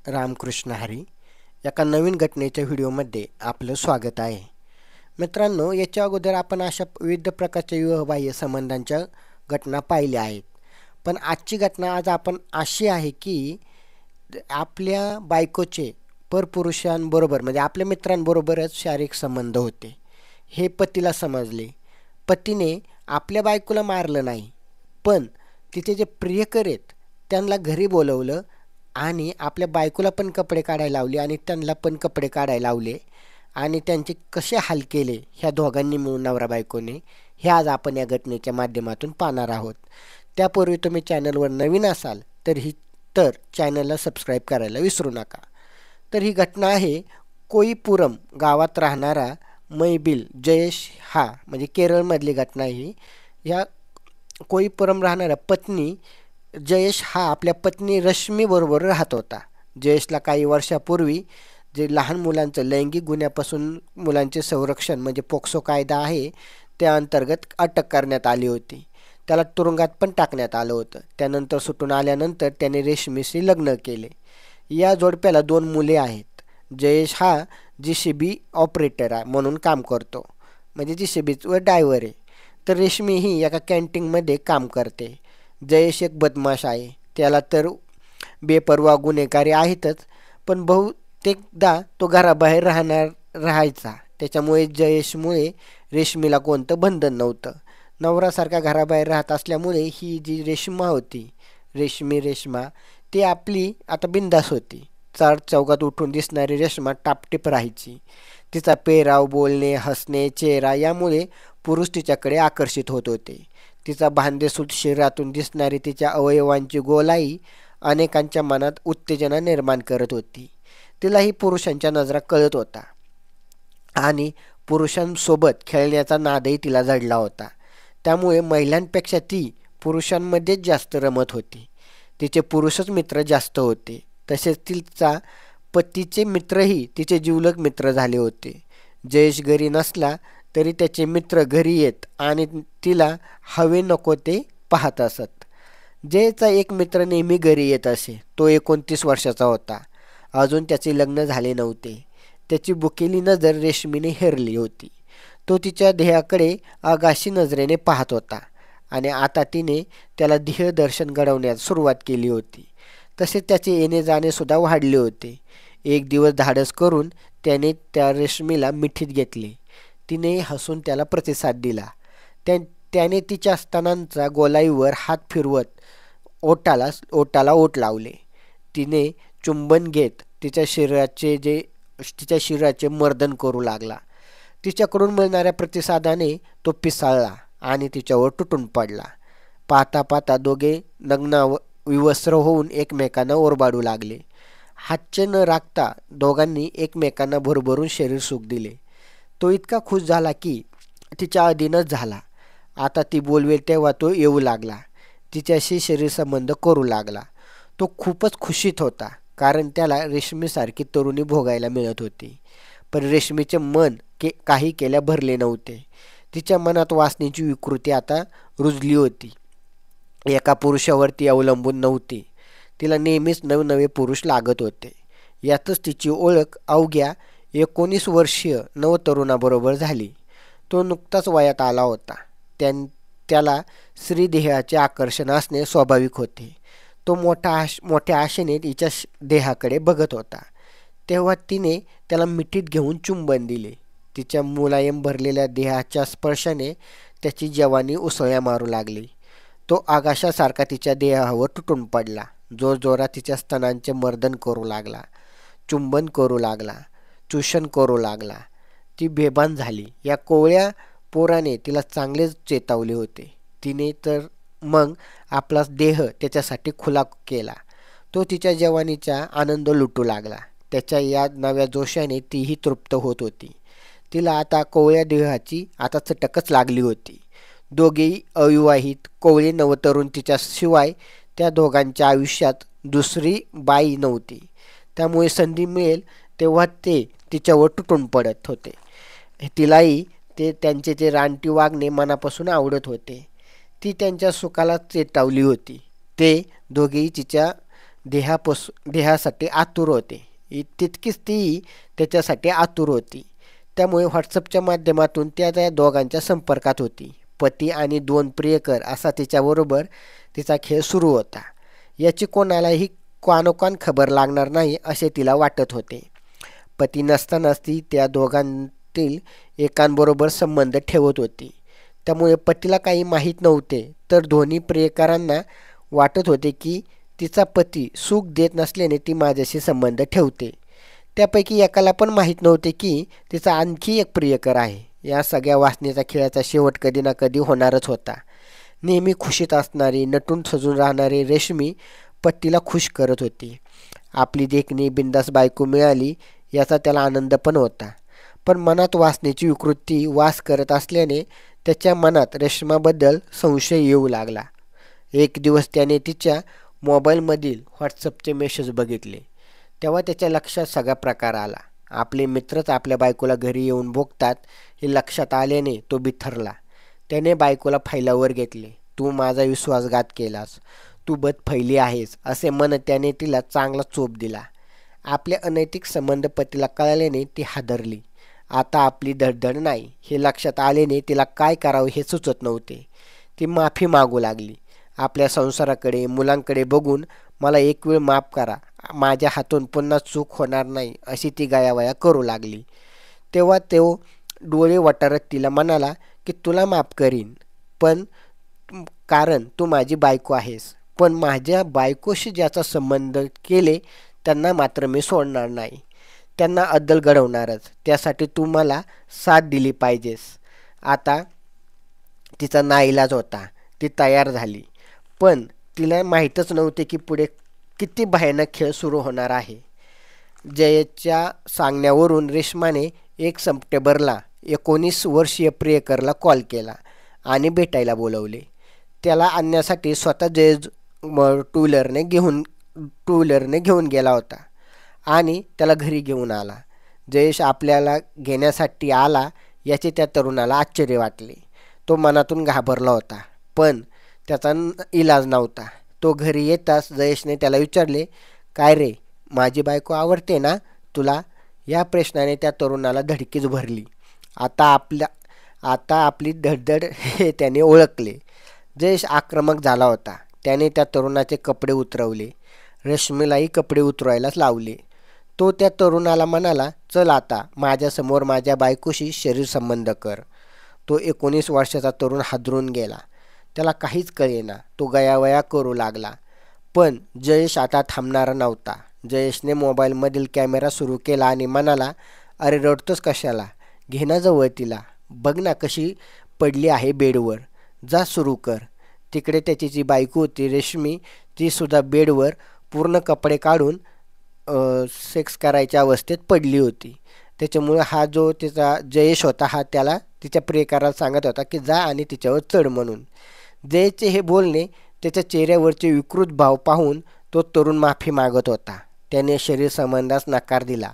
रामकृष्ण हरी. एका नवीन घटनेच्या व्हिडिओमध्ये आपलं स्वागत आहे. मित्रांनो, याच्या अगोदर आपण अशा विविध प्रकारच्या विवाहबाह्य संबंधांच्या घटना पाहिल्या आहेत. पण आजची घटना आपण अशी आहे की आपल्या बायकोचे परपुरुषांबरोबर म्हणजे आपल्या मित्रांबरोबरच शारीरिक संबंध होते. हे पतीला समजले. पतीने आपल्या बायकोला मारलं नाही, पण तिचे जे प्रियकर आहेत त्यांना घरी बोलवलं आणि आपल्या बायकोला पण कपडे काढायला लावले आणि त्यांना पण कपडे काढायला लावले आणि त्यांचे कसे हाल केले ह्या दोघांनी मिळून नवरा बायकोने, हे आज आपण या घटनेच्या माध्यमातून पाहणार आहोत. त्यापूर्वी तुम्ही चॅनलवर नवीन असाल तर चॅनलला सबस्क्राईब करायला विसरू नका. तर ही घटना आहे कोईपुरम गावात राहणारा मैबिल जयेश, हा म्हणजे केरळमधली घटना ही. या कोईपुरम राहणाऱ्या पत्नी जयेश हा आपल्या पत्नी रश्मीबरोबर राहत होता. जयेशला काही वर्षापूर्वी जे लहान मुलांचं लैंगिक गुन्ह्यापासून मुलांचे संरक्षण म्हणजे पोक्सो कायदा आहे त्या अंतर्गत अटक करण्यात आली होती. त्याला तुरुंगात पण टाकण्यात आलं होतं. त्यानंतर सुटून आल्यानंतर त्याने रेशमीशी लग्न केले. या जोडप्याला 2 मुले आहेत. जयेश हा JCB ऑपरेटर म्हणून काम करतो, म्हणजे JCBवर ड्रायव्हर आहे. तर रेशमी ही एका कॅन्टीनमध्ये काम करते. जयेश एक बदमाश आहे. त्याला तर बेपर्वा गुन्हेगारी आहेतच, पण बहुतेकदा तो घराबाहेर राहायचा. त्याच्यामुळे जयेशमुळे रेशमीला कोणतं बंधन नव्हतं. नवरासारखा घराबाहेर राहत असल्यामुळे ही जी रेशमा ती आपली आता बिंदास होती. चार चौकात उठून दिसणारी रेशमा टापटीप राहायची. तिचा पेहराव, बोलणे, हसणे, चेहरा यामुळे पुरुष तिच्याकडे आकर्षित होत होते. तिचा भांदेसूद शरीरातून दिसणारी तिच्या अवयवांची गोलाई अनेकांच्या मनात उत्तेजना निर्माण करत होती. तिलाही पुरुषांच्या नजरा कळत होता आणि पुरुषांसोबत खेळण्याचा नादही तिला जडला होता. त्यामुळे महिलांपेक्षा ती पुरुषांमध्येच जास्त रमत होती. तिचे पुरुषच मित्र जास्त होते. तसेच तिचा पतीचे मित्रही तिचे जिवलग मित्र झाले होते. जयेश घरी नसला तरी त्याचे मित्र घरी येत आणि तिला हवे नको ते पाहत असत. जयचा एक मित्र नेहमी घरी येत असे. तो 29 वर्षाचा होता. अजून त्याचे लग्न झाले नव्हते. त्याची बुकेली नजर रेशमीने हेरली होती. तो तिच्या ध्येयाकडे आगाशी नजरेने पाहत होता आणि आता तिने त्याला ध्येय दर्शन घडवण्यास सुरुवात केली होती. तसे त्याचे येणे जाणे सुद्धा वाढले होते. एक दिवस धाडस करून त्याने त्या रेशमीला मिठीत घेतले. तिने हसून त्याला प्रतिसाद दिला. त्याने तिच्या स्तनांचा गोलाईवर हात फिरवत ओटाला ओट लावले. तिने चुंबन घेत तिच्या शरीराचे मर्दन करू लागला. तिच्याकडून मिळणाऱ्या प्रतिसादाने तो पिसाळला आणि तिच्यावर तुटून पडला. पाहता पाहता दोघे नग्न विवस्त्र होऊन एकमेकांना ओरबाडू लागले. हातचे न राखता दोघांनी एकमेकांना भरभरून शरीर सुख दिले. तो इतका खुश झाला की तिच्या अधीनच झाला. आता ती बोलवेल तेव्हा तो येऊ लागला. तिच्याशी शरीरसंबंध करू लागला. तो खूपच खुशीत होता, कारण त्याला रेशमीसारखी तरुणी भोगायला मिळत होती. पण रेशमीचे मन काही केल्या भरले नव्हते. तिच्या मनात वासनेची विकृती आता रुजली होती. एका पुरुषावर ती अवलंबून नव्हती. तिला नेहमीच नवनवे पुरुष लागत होते. यातच तिची ओळख अवघ्या 19 वर्षीय नवतरुणाबरोबर झाली. तो नुकताच वयात आला होता. त्याला स्त्रीदेहाचे आकर्षण असणे स्वाभाविक होते. तो मोठ्या आशेने तिच्या देहाकडे बघत होता. तेव्हा तिने त्याला मिठीत घेऊन चुंबन दिले. तिच्या मुलायम भरलेल्या देहाच्या स्पर्शाने त्याची जवानी उसळ्या मारू लागली. तो आकाशासारखा तिच्या देहावर तुटून पडला. जोरजोरात तिच्या स्तनांचे मर्दन करू लागला, चुंबन करू लागला, चूषण करू लागला. ती बेभान झाली. या कोवळ्या पोराने तिला चांगलेच चेतावले होते. तिने तर मग आपला देह त्याच्यासाठी खुला केला. तो तिच्या जवानीचा आनंद लुटू लागला. त्याच्या या नव्या जोशाने तीही तृप्त होत होती. तिला आता कोवळ्या देहाची आता चटकच लागली होती. दोघेही अविवाहित कोवळे नवतरुण. तिच्याशिवाय त्या दोघांच्या आयुष्यात दुसरी बाई नव्हती. त्यामुळे संधी मिळेल तेव्हा ते तिच्यावर तुटून पडत होते. तिलाही त्यांचे ते रानटी वागणे मनापासून आवडत होते. ती त्यांच्या सुखाला चेतावली होती. ते दोघेही तिच्या देहासाठी आतुर होते. तितकीच ती त्याच्यासाठी आतुर होती. त्यामुळे व्हॉट्सअपच्या माध्यमातून त्या दोघांच्या संपर्कात होती. पती आणि दोन प्रियकर असा तिच्याबरोबर तिचा खेळ सुरू होता. याची कोणालाही कानोकान खबर लागणार नाही असे तिला वाटत होते. पती नसतानाच ती त्या दोघांतील एकांबरोबर संबंध ठेवत होती. त्यामुळे पतीला काही माहीत नव्हते, तर दोन्ही प्रियकरांना वाटत होते की तिचा पती सुख देत नसल्याने ती माझ्याशी संबंध ठेवते. त्यापैकी एकाला पण माहीत नव्हते की तिचा आणखी एक प्रियकर आहे. या सगळ्या वासनेचा खेळाचा शेवट कधी ना कधी होणारच होता. नेहमी खुशीत असणारी, नटून सजून राहणारी रेशमी पतीला खुश करत होती. आपली देखणी बिंदास बायको मिळाली याचा त्याला आनंद पण होता. पण मनात वासनेची विकृती वास करत असल्याने त्याच्या मनात रेशमाबद्दल संशय येऊ लागला. एक दिवस त्याने तिच्या मोबाईलमधील व्हॉट्सअपचे मेसेज बघितले. तेव्हा त्याच्या लक्षात सगळा प्रकार आला. आपले मित्रच आपल्या बायकोला घरी येऊन बघतात हे लक्षात आल्याने तो बिथरला. त्याने बायकोला फैलावर घेतले. तू माझा विश्वासघात केलास, तू बदफैली आहेस असे म्हणत त्याने तिला चांगला चोप दिला. आपले अनैतिक संबंध पतीला कळल्याने ती हादरली. आता आपली धडधड नाही हे लक्षात आल्याने तिला काय करावं हे सुचत नव्हते. ती माफी मागू लागली. आपल्या संसाराकडे, मुलांकडे बघून मला एक वेळ माफ करा, माझ्या हातून पुन्हा चूक होणार नाही अशी ती गयावया करू लागली. तेव्हा तो डोळे वटारत तिला म्हणाला की तुला माफ करीन, पण कारण तू माझी बायको आहेस. पण माझ्या बायकोशी ज्याचा संबंध केले त्यांना मात्र मी सोडणार नाही. त्यांना अद्दल घडवणारच. त्यासाठी तू मला साथ दिली पाहिजेस. आता तिचा नाईलाज होता. ती तयार झाली. पण तिला माहीतच नव्हते की पुढे किती भयानक खेळ सुरू होणार आहे. जयच्या सांगण्यावरून रेश्माने 1 सप्टेंबरला 19 वर्षीय प्रियकरला कॉल केला आणि भेटायला बोलवले. त्याला आणण्यासाठी स्वतः जय टू व्हीलरने घेऊन गेला होता आणि त्याला घरी घेऊन आला. जयेश आपल्याला घेण्यासाठी आला याचे त्या तरुणाला आश्चर्य वाटले. तो मनातून घाबरला होता, पण त्याचा इलाज नव्हता. तो घरी येताच जयेशने त्याला विचारले, काय रे, माझी बायको आवडते ना तुला? या प्रश्नाने त्या तरुणाला धडकीच भरली. आता आपली धडधड हे त्याने ओळखले. जयेश आक्रमक झाला होता. त्याने त्या तरुणाचे कपडे उतरवले. रेश्मीलाही कपडे उतरवायलाच लावले. तो त्या तरुणाला म्हणाला, चल आता माझ्यासमोर माझ्या बायकोशी शरीर संबंध कर. तो 19 वर्षाचा तरुण हादरून गेला. त्याला काहीच कळेना. तो गयावया करू लागला. पण जयेश आता थांबणारा नव्हता. जयेशने मोबाईलमधील कॅमेरा सुरू केला आणि म्हणाला, अरे रडतोस कशाला? घे ना जवळ तिला. बघ ना कशी पडली आहे बेडवर. जा सुरू कर. तिकडे त्याची जी बायको होती रेशमी, ती सुद्धा बेडवर पूर्ण कपडे काढून सेक्स करायच्या अवस्थेत पडली होती. त्याच्यामुळे हा जो तिचा जयेश होता हा त्याला तिच्या प्रियकराला सांगत होता की जा आणि तिच्यावर चढ म्हणून. जयेशचे हे बोलणे, त्याच्या चेहऱ्यावरचे विकृत भाव पाहून तो तरुण माफी मागत होता. त्याने शरीर संबंधास नकार दिला.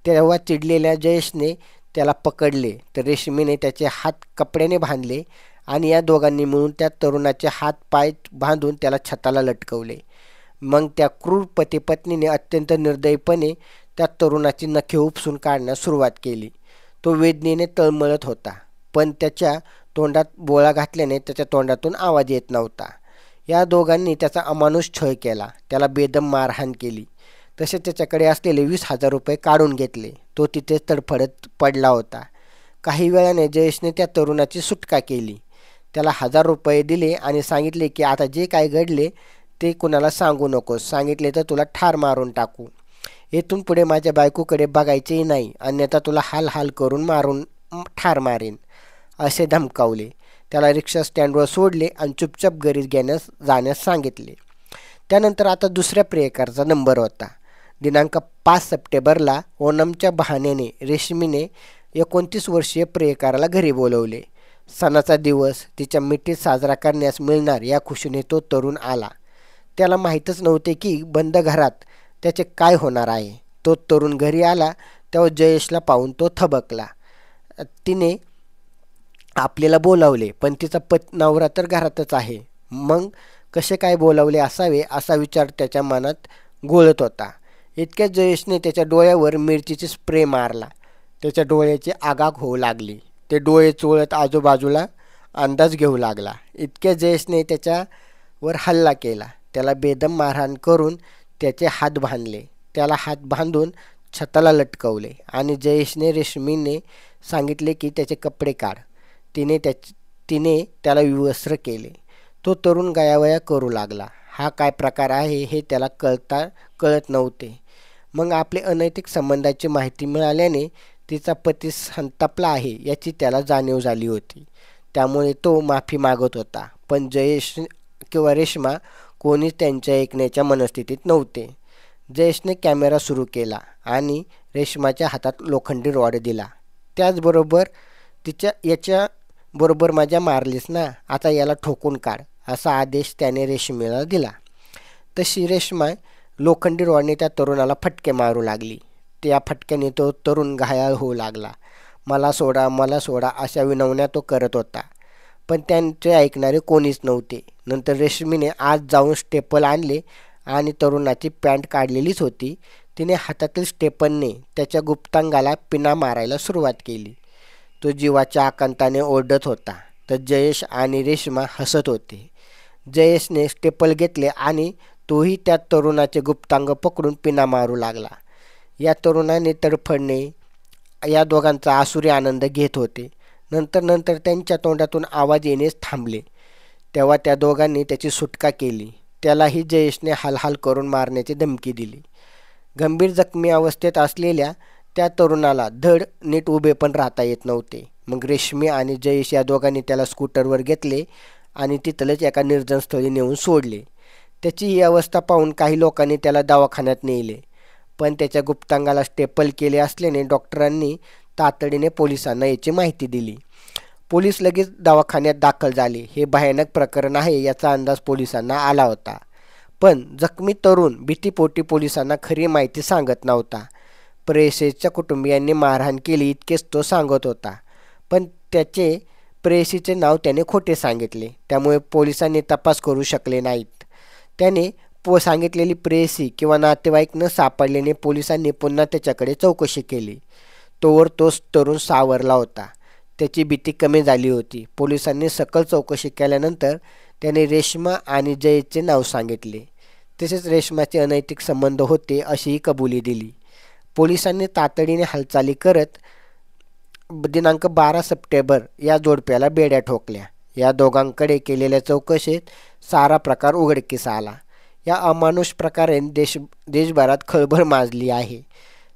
तेव्हा चिडलेल्या जयेशने त्याला पकडले, तर रेशमीने त्याचे हात कपड्याने बांधले आणि या दोघांनी मिळून त्या तरुणाचे हात पाय बांधून त्याला छताला लटकवले. मग त्या क्रूर पतीपत्नीने अत्यंत निर्दयीपणे त्या तरुणाची नखे उपसून काढण्यास सुरुवात केली. तो वेदनेने तळमळत होता, पण त्याच्या तोंडात बोळा घातल्याने त्याच्या तोंडातून आवाज येत नव्हता. या दोघांनी त्याचा अमानुष छळ केला. त्याला बेदम मारहाण केली. तसेच त्याच्याकडे असलेले 20,000 रुपये काढून घेतले. तो तिथेच तडफडत पडला होता. काही वेळाने जयेशने त्या तरुणाची सुटका केली. त्याला 1,000 रुपये दिले आणि सांगितले की आता जे काय घडले ते कुणाला सांगू नकोस. सांगितले तर तुला ठार मारून टाकू. येथून पुढे माझ्या बायकोकडे बघायचेही नाही, अन्यथा तुला हाल करून ठार मारेन असे धमकावले. त्याला रिक्षा स्टँडवर सोडले आणि चुपचाप घरी जाण्यास सांगितले. त्यानंतर आता दुसऱ्या प्रियकराचा नंबर होता. दिनांक 5 सप्टेंबरला ओणमच्या बहाण्याने रेशमीने 29 वर्षीय प्रियकराला घरी बोलवले. सणाचा दिवस तिच्या मिठीत साजरा करण्यास मिळणार या खुशीने तो तरुण आला. त्याला माहीतच नव्हते की बंद घरात त्याचे काय होणार आहे. तो तरुण घरी आला तेव्हा जयेशला पाहून तो थबकला. तिने आपल्याला बोलावले, पण तिचा नवरा तर घरातच आहे. मग कसे काय बोलावले असावे असा विचार त्याच्या मनात गोळत होता. इतक्यात जयेशने त्याच्या डोळ्यावर मिरचीचे स्प्रे मारला. त्याच्या डोळ्याची आगाग होऊ लागली. ते डोळे चोळत आजूबाजूला अंदाज घेऊ लागला. इतक्या जयेशने त्याच्यावर हल्ला केला. त्याला बेदम मारहाण करून त्याचे हात बांधले. त्याला हात बांधून छताला लटकवले आणि जयेशने रेशमीने सांगितले की त्याचे कपडे काढ. तिने त्याला विवस्त्र केले. तो तरुण गयावया करू लागला. हा काय प्रकार आहे हे त्याला कळत नव्हते. मग आपले अनैतिक संबंधाची माहिती मिळाल्याने तिचा पती संतापला आहे याची त्याला जाणीव झाली होती. त्यामुळे तो माफी मागत होता. पण जयेश किंवा रेश्मा कोणीच त्यांच्या ऐकण्याच्या मनस्थितीत नव्हते. जयेशने कॅमेरा सुरू केला आणि रेश्माच्या हातात लोखंडी रॉड दिला. त्याचबरोबर याच्याबरोबर मजा मारलीस ना, आता याला ठोकून काढ असा आदेश त्याने रेश्मेला दिला. तशी रेश्मा लोखंडी रॉडने त्या तरुणाला फटके मारू लागली. त्या फटक्याने तो तरुण घायाळ होऊ लागला. मला सोडा, मला सोडा अशा विनवण्या तो करत होता. पण त्यांचे ऐकणारे कोणीच नव्हते. नंतर रेशमीने आत जाऊन स्टेपल आणले आणि तरुणाची पॅन्ट काढलेलीच होती. तिने हातातील स्टेपलने त्याच्या गुप्तांगाला पिना मारायला सुरुवात केली. तो जीवाच्या आकांताने ओरडत होता तर जयेश आणि रेश्मा हसत होते. जयेशने स्टेपल घेतले आणि तोही त्या तरुणाचे गुप्तांग पकडून पिना मारू लागला. या तरुणाने तडफडणे या दोघांचा आसुरी आनंद घेत होते. नंतर त्यांच्या तोंडातून आवाज येणेच थांबले. तेव्हा त्या दोघांनी त्याची सुटका केली. त्यालाही जयेशने हालहाल करून मारण्याची धमकी दिली. गंभीर जखमी अवस्थेत असलेल्या त्या तरुणाला धड नीट उभे पण राहता येत नव्हते. मग रेश्मी आणि जयेश या दोघांनी त्याला स्कूटरवर घेतले आणि तिथलंच एका निर्जन स्थळी नेऊन सोडले. त्याची ही अवस्था पाहून काही लोकांनी त्याला दवाखान्यात नेले. पण त्याच्या गुप्तांगाला स्टेपल केले असल्याने डॉक्टरांनी तातडीने पोलिसांना याची माहिती दिली. पोलीस लगेच दवाखान्यात दाखल झाले. हे भयानक प्रकरण आहे याचा अंदाज पोलिसांना आला होता. पण जखमी तरुण भीतीपोटी पोलिसांना खरी माहिती सांगत नव्हता. प्रेयसीच्या कुटुंबियांनी मारहाण केली इतकेच तो सांगत होता. पण त्याचे प्रेयसीचे नाव त्याने खोटे सांगितले. त्यामुळे पोलिसांनी तपास करू शकले नाहीत. त्याने सांगितलेली प्रेयसी किंवा नातेवाईक न सापडल्याने पोलिसांनी पुन्हा त्याच्याकडे चौकशी केली. तोवर तोच तरुण सावरला होता. त्याची भीती कमी झाली होती. पोलिसांनी सखोल चौकशी केल्यानंतर त्याने रेश्मा आणि जयेशचे नाव सांगितले. तसेच रेश्माचे अनैतिक संबंध होते अशीही कबुली दिली. पोलिसांनी तातडीने हालचाली करत दिनांक 12 सप्टेंबर या जोडप्याला बेड्या ठोकल्या. या दोघांकडे केलेल्या चौकशीत सारा प्रकार उघडकीस आला. या अमानुष प्रकाराने देशभरात खळबळ माजली आहे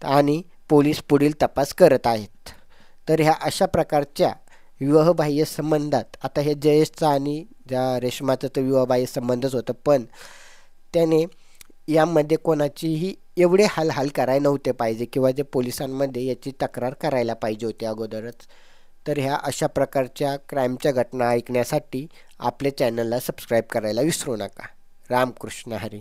आणि पोलीस पुढील तपास करत आहेत. तर ह्या अशा प्रकारच्या विवाहबाह्य संबंधात आता हे जयेशचा आणि ज्या रेश्माचं तर विवाहबाह्य संबंधच होतं, पण त्याने यामध्ये कोणाचीही एवढे हालहाल करायला नव्हते पाहिजे किंवा जे पोलिसांमध्ये याची तक्रार करायला पाहिजे होती अगोदरच. तर ह्या अशा प्रकारच्या क्राईमच्या घटना ऐकण्यासाठी आपल्या चॅनलला सबस्क्राईब करायला विसरू नका. रामकृष्ण हरी.